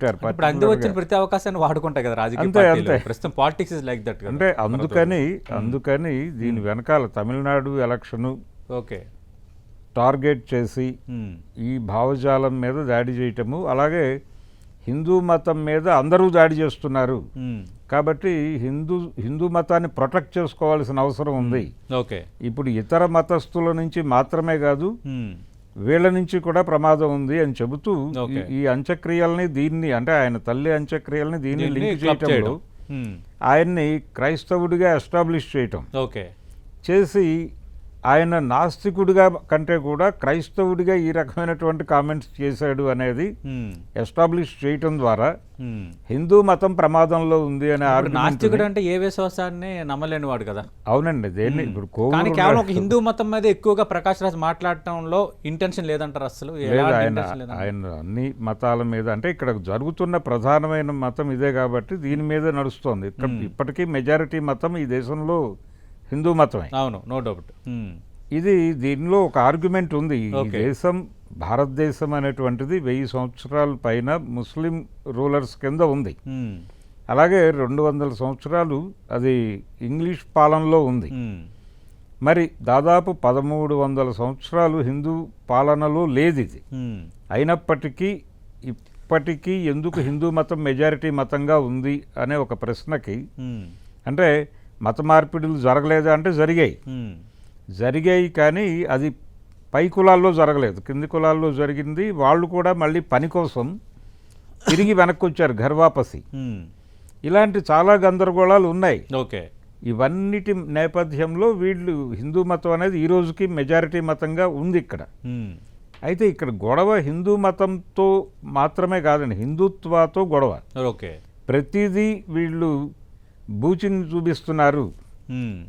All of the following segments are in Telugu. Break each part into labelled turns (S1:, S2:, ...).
S1: పెట్టారు.
S2: ఇప్పుడు అందు వచ్చిన ప్రతి అవకాశాన్ని వాడుకుంటాయి కదా రాజకీయ పార్టీలు. ప్రస్తుతం పాలిటిక్స్ ఇస్ లైక్ దట్.
S1: అంటే అందుకని దీని వెనకాల తమిళనాడు ఎలక్షను
S2: ఓకే
S1: టార్గెట్ చేసి ఈ భావజాలం మీద దాడి చేయటము, అలాగే హిందూ మతం మీద అందరూ దాడి చేస్తున్నారు కాబట్టి హిందూ మతాన్ని ప్రొటెక్ట్ చేసుకోవాల్సిన అవసరం ఉంది.
S2: ఓకే
S1: ఇప్పుడు ఇతర మతస్థుల నుంచి మాత్రమే కాదు, వీళ్ళ నుంచి కూడా ప్రమాదం ఉంది అని చెబుతూ ఈ అంత్యక్రియల్ని దీన్ని అంటే ఆయన తల్లి అంత్యక్రియల్ని దీన్ని లింక్ చేయటంలో ఆయన్ని క్రైస్తవుడిగా ఎస్టాబ్లిష్ చేయటం చేసి ఆయన నాస్తికుడిగా కంటే కూడా క్రైస్తవుడిగా ఈ రకమైనటువంటి కామెంట్స్ చేశాడు అనేది ఎస్టాబ్లిష్ చేయటం ద్వారా హిందూ మతం ప్రమాదంలో ఉంది అనే
S2: నాస్తికుడు అంటే ఏ విశ్వాసాన్ని నమ్మలేని వాడు కదా.
S1: అవునండి. దేన్ని ఇప్పుడు
S2: కేవలం ఒక హిందూ మతం మీద ఎక్కువగా ప్రకాష్ రాజ్ మాట్లాడటంలో ఇంటెన్షన్ లేదంటారు అసలు.
S1: ఆయన అన్ని మతాల మీద అంటే ఇక్కడ జరుగుతున్న ప్రధానమైన మతం ఇదే కాబట్టి దీని మీద నడుస్తోంది. ఇప్పటికీ మెజారిటీ మతం ఈ దేశంలో హిందూ మతమే.
S2: అవును, నో డౌట్.
S1: ఇది దీనిలో ఒక ఆర్గ్యుమెంట్ ఉంది. ఈ దేశం భారతదేశం అనేటువంటిది 1000 సంవత్సరాల పైన ముస్లిం రూలర్స్ కింద ఉంది. అలాగే 200 సంవత్సరాలు అది ఇంగ్లీష్ పాలనలో ఉంది. మరి దాదాపు 1300 సంవత్సరాలు హిందూ పాలనలో లేదు ఇది. అయినప్పటికీ ఇప్పటికీ ఎందుకు హిందూ మతం మెజారిటీ మతంగా ఉంది అనే ఒక ప్రశ్నకి అంటే మత మార్పిడులు జరగలేదా అంటే జరిగాయి కానీ అది పై కులాల్లో జరగలేదు, కింది కులాల్లో జరిగింది. వాళ్ళు కూడా మళ్ళీ పని కోసం తిరిగి వెనక్కి వచ్చారు, ఘర్వాపసి. ఇలాంటి చాలా గందరగోళాలు ఉన్నాయి. ఇవన్నిటి నేపథ్యంలో వీళ్ళు హిందూ మతం అనేది ఈ రోజుకి మెజారిటీ మతంగా ఉంది ఇక్కడ. అయితే ఇక్కడ గొడవ హిందూ మతంతో మాత్రమే కాదండి, హిందుత్వతో గొడవ. ప్రతిదీ వీళ్ళు బూచిని చూపిస్తున్నారు,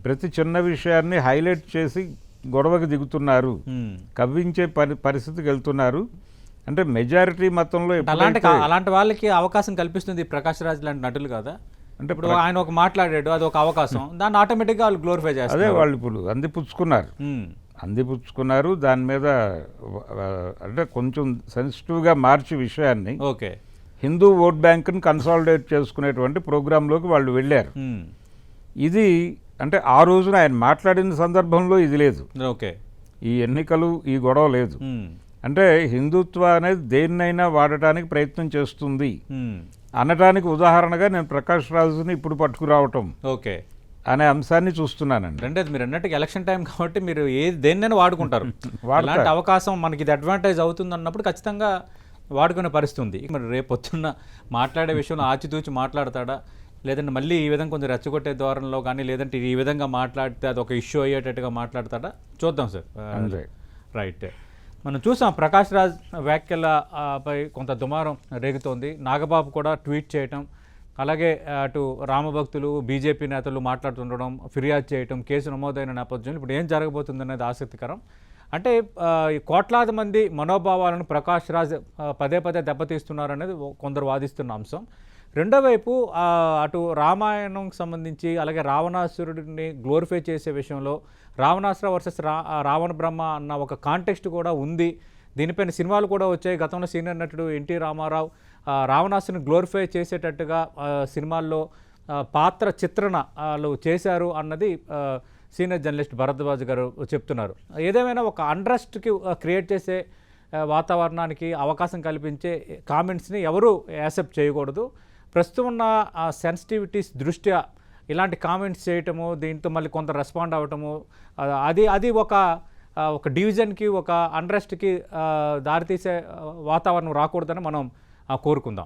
S1: ప్రతి చిన్న విషయాన్ని హైలైట్ చేసి గొడవకు దిగుతున్నారు, కవ్వించే పరిస్థితికి వెళ్తున్నారు. అంటే మెజారిటీ మతంలో
S2: అలాంటి వాళ్ళకి అవకాశం కల్పిస్తుంది ప్రకాష్ రాజ్ లాంటి నటులు కదా. అంటే ఇప్పుడు ఆయన ఒక మాట్లాడాడు, అది ఒక అవకాశం, దాన్ని ఆటోమేటిక్గా వాళ్ళు గ్లోరిఫై చేస్తారు.
S1: అదే వాళ్ళు ఇప్పుడు అందిపుచ్చుకున్నారు దాని మీద అంటే కొంచెం సెన్సిటివ్గా మార్చి విషయాన్ని హిందూ ఓట్ బ్యాంక్ని కన్సాలిడేట్ చేసుకునేటువంటి ప్రోగ్రాంలోకి వాళ్ళు వెళ్ళారు. ఇది అంటే ఆ రోజున ఆయన మాట్లాడిన సందర్భంలో ఇది లేదు, ఈ ఎన్నికలు ఈ గొడవ లేదు. అంటే హిందుత్వ అనేది దేన్నైనా వాడటానికి ప్రయత్నం చేస్తుంది అనటానికి ఉదాహరణగా నేను ప్రకాష్ రాజుని ఇప్పుడు పట్టుకురావటం అనే అంశాన్ని చూస్తున్నానండి.
S2: అంటే మీరు అన్నట్టు ఎలక్షన్ టైం కాబట్టి మీరు దేన్నైనా వాడుకుంటారు. అలాంటి అవకాశం మనకి ఇది అడ్వాంటేజ్ అవుతుంది అన్నప్పుడు ఖచ్చితంగా వాడుకునే పరిస్థితి ఉంది. మరి రేపు పొద్దున్న మాట్లాడే విషయంలో ఆచితూచి మాట్లాడతాడా, లేదంటే మళ్ళీ ఈ విధంగా కొంచెం రెచ్చగొట్టే ధోరణిలో కానీ, లేదంటే ఈ విధంగా మాట్లాడితే అది ఒక ఇష్యూ అయ్యేటట్టుగా మాట్లాడతాడా చూద్దాం సార్. రైట్. మనం చూసాం ప్రకాష్ రాజ్ వ్యాఖ్యలపై కొంత దుమారం రేగుతోంది. నాగబాబు కూడా ట్వీట్ చేయటం, అలాగే అటు రామభక్తులు బీజేపీ నేతలు మాట్లాడుతుండడం, ఫిర్యాదు చేయటం, కేసు నమోదైన నేపథ్యంలో ఇప్పుడు ఏం జరగబోతుంది అనేది ఆసక్తికరం. అంటే కోట్లాది మంది మనోభావాలను ప్రకాష్ రాజ్ పదే దెబ్బతీస్తున్నారు అనేది కొందరు వాదిస్తున్న అంశం. రెండో వైపు అటు రామాయణంకి సంబంధించి అలాగే రావణాసురుడిని గ్లోరిఫై చేసే విషయంలో రావణాసుర వర్సెస్ రావణ బ్రహ్మ అన్న ఒక కాంటెక్స్ట్ కూడా ఉంది. దీనిపైన సినిమాలు కూడా వచ్చాయి. గతంలో సీనియర్ నటుడు ఎన్టీ రామారావు రావణాసుని గ్లోరిఫై చేసేటట్టుగా సినిమాల్లో పాత్ర చిత్రణలు చేశారు అన్నది సీనియర్ జర్నలిస్ట్ భరద్వాజ్ గారు చెప్తున్నారు. ఏదేమైనా ఒక అండ్రెస్ట్కి క్రియేట్ చేసే వాతావరణానికి అవకాశం కల్పించే కామెంట్స్ని ఎవరూ యాక్సెప్ట్ చేయకూడదు. ప్రస్తుతం ఉన్న సెన్సిటివిటీస్ దృష్ట్యా ఇలాంటి కామెంట్స్ చేయటము, దీంతో మళ్ళీ కొంత రెస్పాండ్ అవ్వటము, అది ఒక డివిజన్కి ఒక అండ్రెస్ట్కి దారితీసే వాతావరణం రాకూడదని మనం కోరుకుందాం.